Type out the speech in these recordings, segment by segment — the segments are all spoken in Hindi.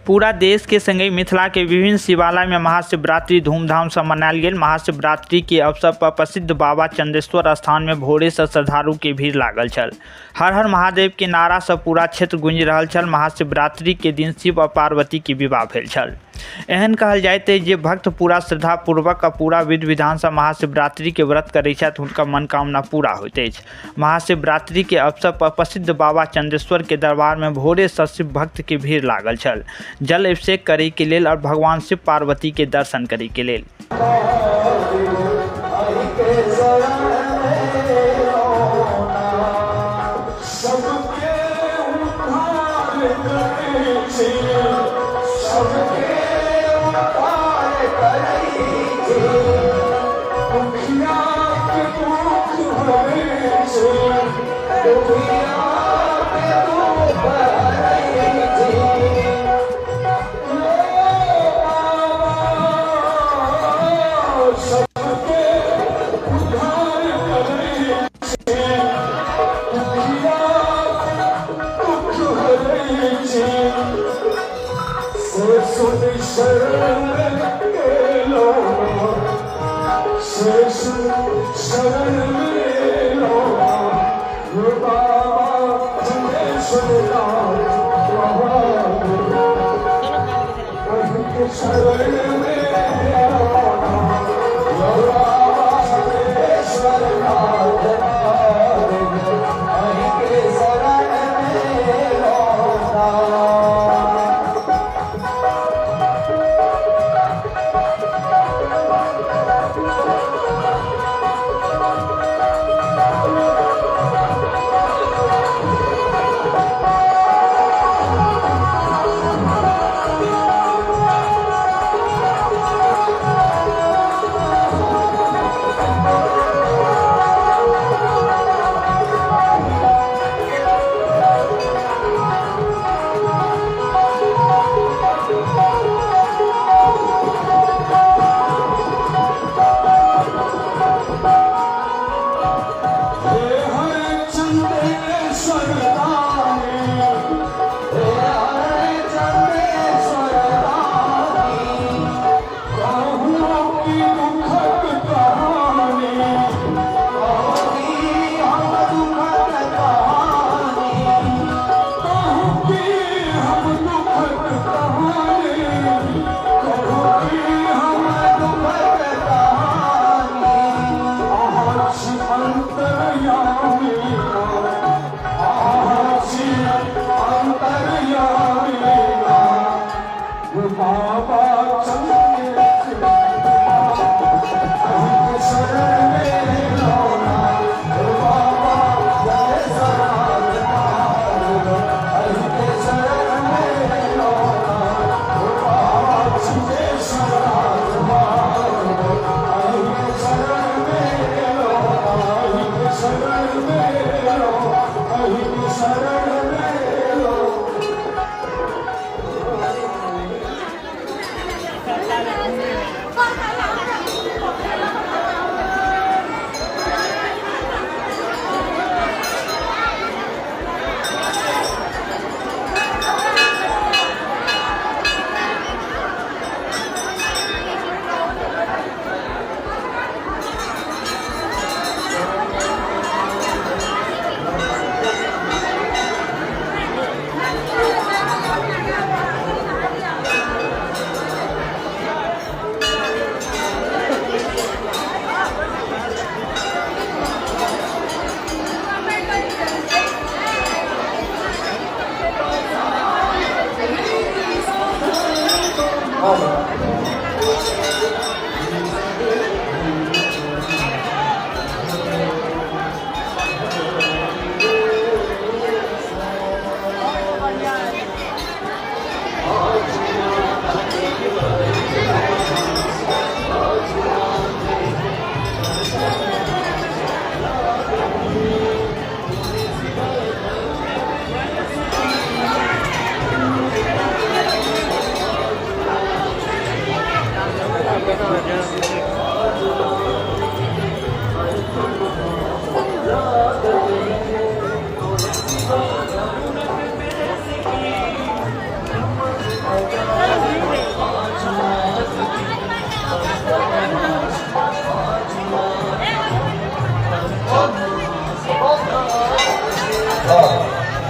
पूरा देश के संगे मिथिला के विभिन्न शिवालय में महाशिवरात्रि धूमधाम से मनायल गेल। महाशिवरात्रि के अवसर पर प्रसिद्ध बाबा चंदेश्वर स्थान में भोरे से श्रद्धालु के भीड़ लागल छल। हर हर महादेव के नारा से पूरा क्षेत्र गूंजि रहल छल। महाशिवरात्रि के दिन शिव और पार्वती के विवाह भेल छल। एहन कहल जाइत अछि जे भक्त पूरा श्रद्धा पूर्वक आ पूरा विधि विधान से महाशिवरात्रि के व्रत करैत छथि, हुनकर मनोकामना पूरा होइत अछि। महाशिवरात्रि के अवसर पर प्रसिद्ध बाबा चंदेश्वर के दरबार में भोरे से शिव भक्त के भीड़ लागल छल, जल अभिषेक करे के लेल और भगवान शिव पार्वती के दर्शन करे के लेल।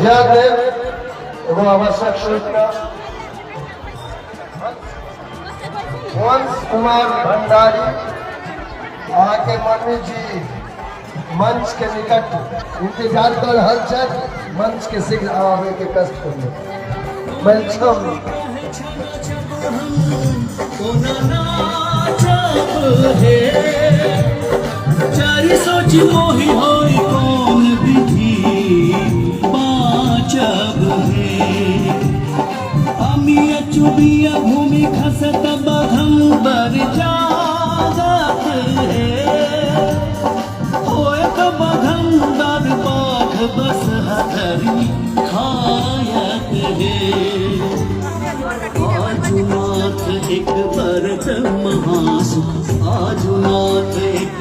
विद्यादेव एवं आवश्यक सूचना वंश कुमार भंडारी आके मम्मी जी मंच के निकट इंतजार कर रहल छथि, मंच के शीघ्र आवे के कष्ट करिए। वेलकम। चारी सोच मोहि होई कौन विधि बाचब है। अमिया चुबिया भूमि खसत बघम्बर जागत है। बघम्बर बाघ बस हथरी खायत है। आजुनाथ एक भरत महासुख, आजुनाथ एक